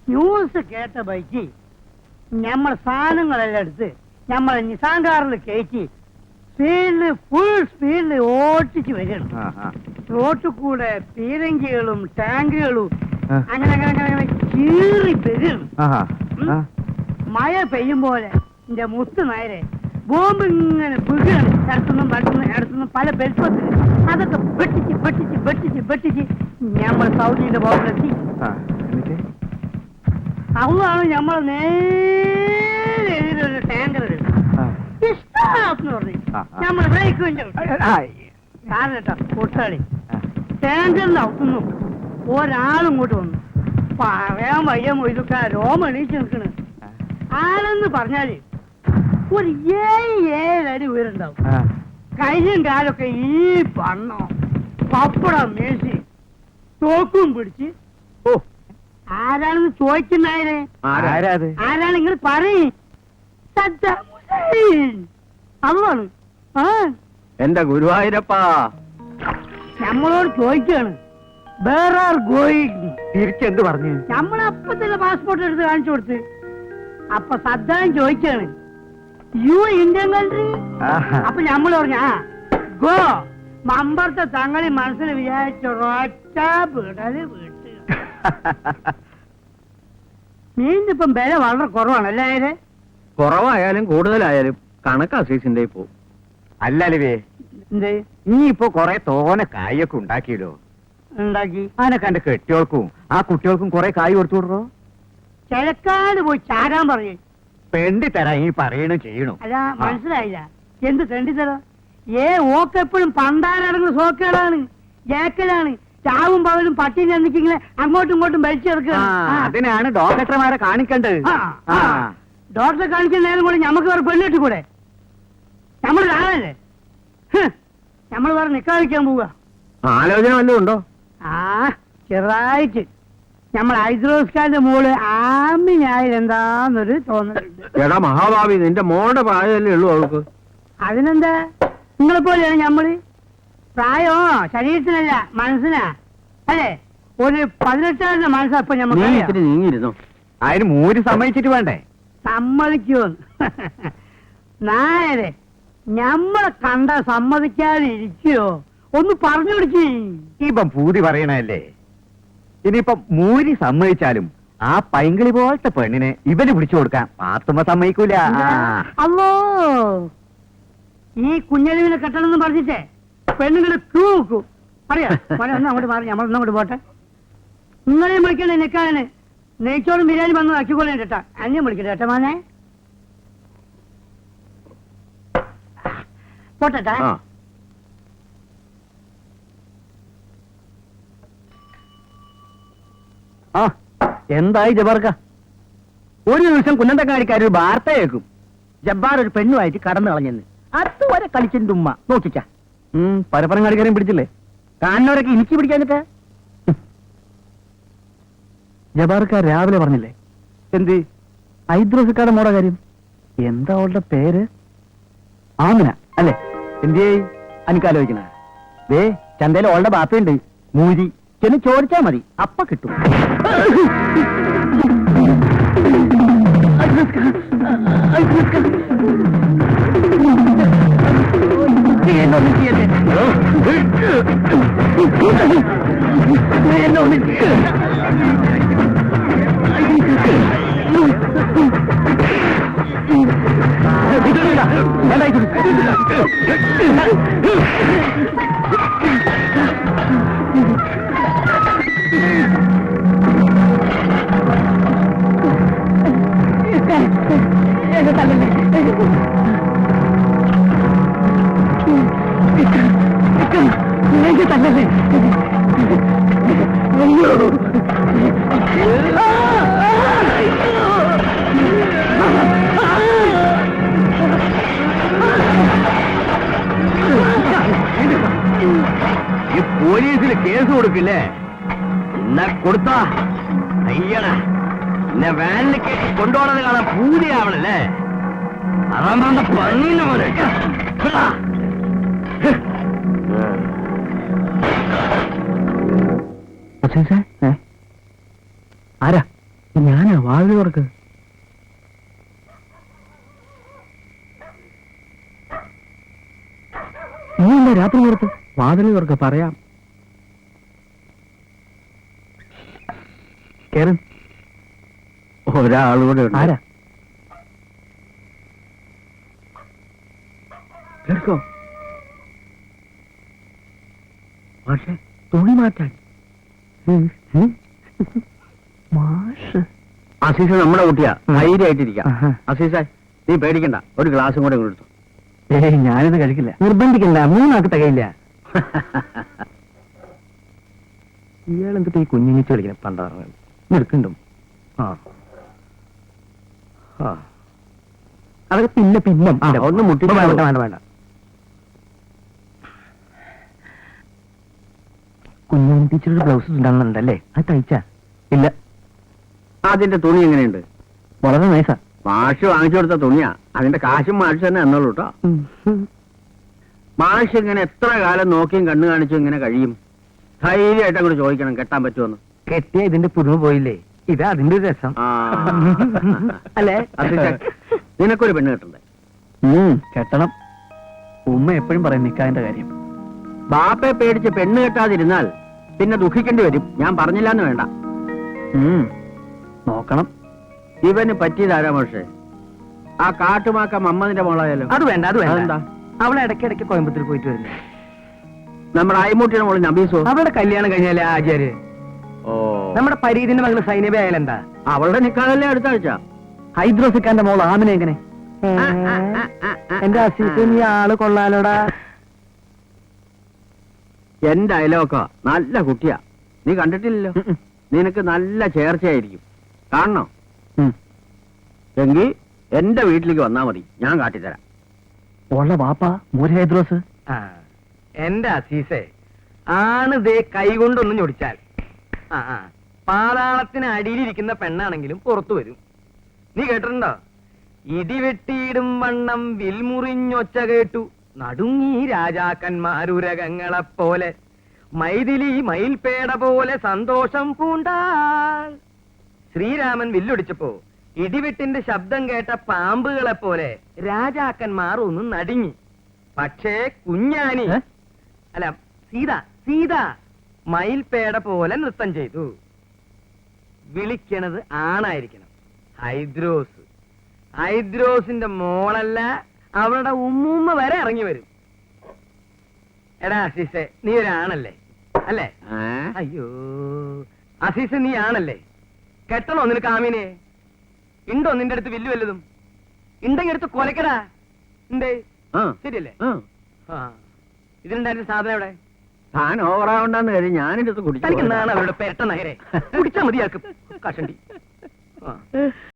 News കേട്ട bike നമ്മൾ സാധനങ്ങളെല്ലാം എടുത്ത് നമ്മളെ നിസാൻ കാറിൽ കയറ്റി ഫുൾ സ്പീഡിൽ ഓട്ടിച്ച് വരികയാണ്. റോട്ടിൽ കൂടെ പീരങ്കികളും ടാങ്കുകളും അങ്ങനെ അങ്ങനെ അങ്ങനെ കീറി വരികയാണ്. മഴ പെയ്യും പോലെ എന്റെ മുത്ത് നേരെ ബോംബ് ഇങ്ങനെ വീഴുകയാണ്. ഇടത്തുനിന്നും പല ബെൽപ്പത്തിൽ അതൊക്കെ വെട്ടിച്ച് നമ്മൾ സൗദിന്റെ ബോംബിലെത്തി. അതാണ് നമ്മൾ നേരെ എതിരൊരു ടാങ്കർ ഇഷ്ടം പറഞ്ഞു നമ്മൾ ബ്രേക്ക് കാരണം കേട്ടോ കൊട്ടാളി ടാങ്കറിന്റെ അവിടുന്നു ഒരാളും ഇങ്ങോട്ട് വന്നു. പറയാൻ വയ്യ മൊയ്തുക്ക രോമ എണീച്ച് നിൽക്കണ്. ആരെന്ന് പറഞ്ഞാല് ഒരു 7 അടി ഉയരുണ്ടാവും. കയ്യും കാലൊക്കെ ഈ പണ്ണോ പപ്പടം മേശി തോക്കും പിടിച്ച് ആരാണെന്ന് ചോദിക്കുന്നായേ ആരാണ് നിങ്ങൾ പറയും. അതാണ് എന്റെ ഗുരുവായൂരപ്പാ നമ്മളോട് ചോദിക്കാണ് വേർ ആർ ഗോയിങ്. തിരിച്ചെന്ത് പറഞ്ഞു? നമ്മളപ്പ തന്നെ പാസ്പോർട്ട് എടുത്ത് കാണിച്ചു കൊടുത്ത്. അപ്പൊ സദ്ദാൻ ചോദിക്കാണ് യു ഇന്ത്യൻ കൺട്രി. അപ്പൊ നമ്മൾ പറഞ്ഞ ഗോ മമ്പറത്തെ തങ്ങളി മനസ്സിൽ വിചാരിച്ചൊരൊറ്റ വിടല് വീട്ട്. മീനിപ്പം വില വളരെ കുറവാണല്ലേ? കുറവായാലും കൂടുതലായാലും കണക്കാ സീസിന്റെ പോ. അല്ലല്ലേ എന്തേ ഇനിയിപ്പോ കൊറേ തോനെ കായൊക്കെ ഉണ്ടാക്കിയിടോ. ഉണ്ടാക്കി അതിനൊക്കെ എന്റെ കെട്ടികൾക്കും ആ കുട്ടികൾക്കും കൊറേ കായ് കൊടുത്തു വിടറോ. ചിലക്കാട് പോയി ചാരാൻ പറയേ. പെണ്ടി തരാ ഈ പറയണോ ചെയ്യണോ? അല്ല മനസ്സിലായില്ല. എന്ത് തെണ്ടി തരാ? ഓക്കെപ്പോഴും പണ്ടാരടങ്ങുന്ന സോക്കേടാണ്, ജാക്കലാണ്. ചാവും പകലും പട്ടി ചെന്നിക്കിങ്ങനെ അങ്ങോട്ടും ഇങ്ങോട്ടും വലിച്ചെടുക്കുക. അതിനാണ് ഡോക്ടർമാരെ കാണിക്കേണ്ടത്. ഡോക്ടറെ കാണിക്കുന്ന നേരം കൂടെ ഞമ്മക്ക് വേറെ പെണ്ണിട്ട് കൂടെ? നമ്മൾ കാണല്ലേ നമ്മൾ വേറെ നിക്കാതിരിക്കാൻ പോവുക. ആലോചന വല്ലതും ഉണ്ടോ? ചെറുതായിട്ട് നമ്മൾ ഹൈദ്രോസ്കാന്റെ മോള് ആമിനായാലെന്താന്നൊരു തോന്നലുണ്ട്. എടാ മഹാഭാവി, നിന്റെ മോളുടെ പ്രായമല്ലേ ഉള്ളൂ അവൾക്ക്. അതിനെന്താ? നിങ്ങളെപ്പോലെയാണ് ഞമ്മള്. പ്രായോ ശരീരത്തിനല്ല മനസ്സിനാ അല്ലേ? ഒരു 18 മനസ്സപ്പൊ ഞമ്മക്ക് നീങ്ങിരുന്നു. അതിന് മൂര് സമ്മതിച്ചിട്ട് വേണ്ടേ? സമ്മതിക്കോ? നായരെ ഞമ്മളെ കണ്ട സമ്മതിക്കാതെ ഇരിക്കോ? ഒന്ന് പറഞ്ഞു പിടിച്ച്. ഇപ്പം പൂതി പറയണല്ലേ. ഇനിയിപ്പം മൂരി സമ്മതിച്ചാലും ആ പൈങ്കിളി പോലത്തെ പെണ്ണിനെ ഇവന് പിടിച്ചു കൊടുക്കാൻ പാത്തുമ്മ സമ്മതിക്കൂല. അല്ലോ ഈ കുഞ്ഞലിവിനെ കെട്ടണമെന്ന് പറഞ്ഞിട്ടേ പെണ്ണുങ്ങള് ക്യൂ നോക്കൂ. അറിയാം അങ്ങോട്ട് മാറി നമ്മളൊന്നങ്ങോട്ട് പോട്ടെ. നിങ്ങളെയും വിളിക്കണേ നിൽക്കാന്. നെയ്ച്ചോറും ബിരിയാണി വന്ന് ആക്കിക്കൊള്ളേ കേട്ടാ. അന്യം വിളിക്കട്ടെ കേട്ടോ മാനെ. പോട്ടെ. എന്തായി ജബാർക്ക? ഒരു ദിവസം കുന്നന്തക്കാരിക്കാർ ഒരു വാർത്ത കേൾക്കും. ജബ്ബാർ ഒരു പെണ്ണുമായിട്ട് കടന്നു കളഞ്ഞെന്ന്. അതുവരെ കളിച്ചിന്റെ ഉമ്മ നോക്കിച്ച. പരപ്പരം കാണിക്കാരെയും പിടിച്ചില്ലേ? കാണുന്നവരൊക്കെ എനിക്ക് പിടിക്കാനിട്ട്. ജബാർക്ക രാവിലെ പറഞ്ഞില്ലേ എന്ത് ഹൈദ്രോസിക്കാരുടെ മോടെ കാര്യം? എന്താ അവളുടെ പേര്? ആമിന അല്ലേ? എന്തേ എനിക്കാലോചിക്കണ? ദേ ചന്തയിൽ അവളുടെ ബാപ്പയുണ്ട് മൂരി. ചെന്ന് ചോദിച്ചാ മതി, അപ്പ കിട്ടും. ഈ പോലീസിന് കേസ് കൊടുക്കില്ലേ? എന്നാ കൊടുത്താ അയ്യണ എന്നെ വാനിൽ കേട്ട് കൊണ്ടുപോകണത് കാണാൻ പൂതിയാവണല്ലേ? അതാ പന്നിന്റെ പോലെ. ആരാ? ഞാനാ വാതിൽ തുറക്ക്. നീ എന്താ രാത്രി പുറത്ത്? വാതിൽ തുറക്ക്, പറയാം. കേറ്. ഒരാളൂടെ ഉണ്ട്. ആരാ? കേൾക്കോ പക്ഷേ തുണി മാറ്റാൻ. മാഷ്. അസീസ നമ്മുടെ കുട്ടിയാ, ധൈര്യമായിട്ടിരിക്കാം. ആഹാ. അസീസ നീ പേടിക്കണ്ട, ഒരു ഗ്ലാസും കൂടെ കൊടുത്തു. ഏയ് ഞാനിത് കഴിക്കില്ല. നിർബന്ധിക്കണ്ട, 3 ആൾക്ക് തികയില്ല. ഇയാളെന്തിട്ട് ഈ കുഞ്ഞിങ്ങിച്ച് കളിക്കണം? പണ്ടാറ് നിൽക്കണ്ടും. ആ ആ അതൊക്കെ പിന്നെ ആ, ഒന്ന് മുട്ടി. വേണ്ട വേണ്ട വേണ്ട. കുഞ്ഞുണ്ണി ടീച്ചറുടെ ബ്ലൗസ് ഉണ്ടാകുന്നുണ്ടല്ലേ? അത് തയ്ച്ചാ? ഇല്ല. അതിന്റെ തുണി എങ്ങനെയുണ്ട്? വളരെ നൈസാ. മാഷ് വാങ്ങിച്ചു കൊടുത്ത തുണിയാ, അതിന്റെ കാശും മാഷ് തന്നെ എന്നോളൂ കേട്ടോ. മാഷ് ഇങ്ങനെ എത്ര കാലം നോക്കിയും കണ്ണു കാണിച്ചും ഇങ്ങനെ കഴിയും? ധൈര്യമായിട്ട് അങ്ങോട്ട് ചോദിക്കണം, കെട്ടാൻ പറ്റുമെന്ന്. കെട്ടിയ ഇതിന്റെ പുതുമ പോയില്ലേ? ഇതാ അതിന്റെ ഒരു രസം. ആ. അല്ലേ? അസീസ, നിനക്കൊരു പെണ്ണ് കെട്ടണ്ടേ? കെട്ടണം. ഉമ്മ എപ്പോഴും പറയും നിക്കാതിന്റെ കാര്യം. ബാപ്പയെ പേടിച്ച് പെണ്ണ് കെട്ടാതിരുന്നാൽ പിന്നെ ദുഃഖിക്കേണ്ടി വരും. ഞാൻ പറഞ്ഞില്ലാന്ന് വേണ്ട. നോക്കണം. ഇവന് പറ്റിയതാരാ മാഷേ? ആ കാട്ടുമാക്ക മമ്മദിന്റെ മോളായാലോ? അത് വേണ്ട, അത് വേണ്ട. അതെന്താ? അവളെ ഇടയ്ക്കിടയ്ക്ക് കോയമ്പത്തൂർ പോയിട്ട് വരുന്നു. നമ്മുടെ അയ്മൂട്ടിയുടെ മോള് നബീസോ? അവളുടെ കല്യാണം കഴിഞ്ഞാലേ ആചാര്യ. ഓ, നമ്മുടെ പരീതിന്റെ മകള് സൈനബ ആയാലെന്താ? അവളുടെ നിക്കാതല്ലേ അടുത്ത ആഴ്ച. ഹൈദ്രോസിക്കാന്റെ മോൾ ആമിനെ എങ്ങനെ? എന്റെ അസീസ്, നീ ആള് കൊള്ളാലോടാ. എന്റെ അയലോക്ക നല്ല കുട്ടിയാ, നീ കണ്ടിട്ടില്ലല്ലോ. നിനക്ക് നല്ല ചേർച്ചയായിരിക്കും. കാണണോ? എങ്കിൽ എന്റെ വീട്ടിലേക്ക് വന്നാ മതി, ഞാൻ കാട്ടിത്തരാം. ഉള്ള വാപ്പ മൂര് ഹൈദ്രോസ്. എന്റെ അസീസെ, ആണ് ദേ കൈകൊണ്ടൊന്നും ഞൊടിച്ചാൽ പാതാളത്തിന് അടിയിലിരിക്കുന്ന പെണ്ണാണെങ്കിലും പുറത്തു വരും. നീ കേട്ടിട്ടുണ്ടോ? ഇടിവെട്ടിയിടും വണ്ണം വിൽമുറിഞ്ഞൊച്ച കേട്ടു നടുങ്ങി രാജാക്കന്മാരുരകങ്ങളെപ്പോലെ മൈഥിലി മയിൽപേട പോലെ സന്തോഷം പൂണ്ടാൾ. ശ്രീരാമൻ വില്ലൊടിച്ചപ്പോ ഇടിവെട്ടിന്റെ ശബ്ദം കേട്ട പാമ്പുകളെ പോലെ രാജാക്കന്മാർ ഒന്ന് നടുങ്ങി. പക്ഷേ കുഞ്ഞാനി അല്ല സീത മയിൽപേട പോലെ നൃത്തം ചെയ്തു. വിളിക്കണത് ആണായിരിക്കണം. ഹൈദ്രോസിന്റെ മോളല്ല, അവളുടെ ഉമ്മൂമ്മ വരെ ഇറങ്ങി വരും. എടാ അസീസെ, നീ ഒരാണല്ലേ? അല്ലേ? അയ്യോ അസീസെ, നീ ആണല്ലേ? കെട്ടണോ നിനക്ക് ആമീനെ? ഉണ്ടോ നിന്റെ അടുത്ത് വില്ലു വല്ലതും? ഉണ്ടെങ്കിൽ എടുത്ത് കൊലക്കടാ. എന്തേ? ശരിയല്ലേ? ഇതിലുണ്ടായിരുന്ന സാധനം എവിടെ? താൻ ഓവറാവണ്ടെന്ന് കരുതി ഞാനിത് കുടിച്ചു. തനിക്ക് നാളെ അവരുടെ പെരട്ട നഗരെ കുടിച്ചാൽ മതിയാക്കും കഷണ്ടി.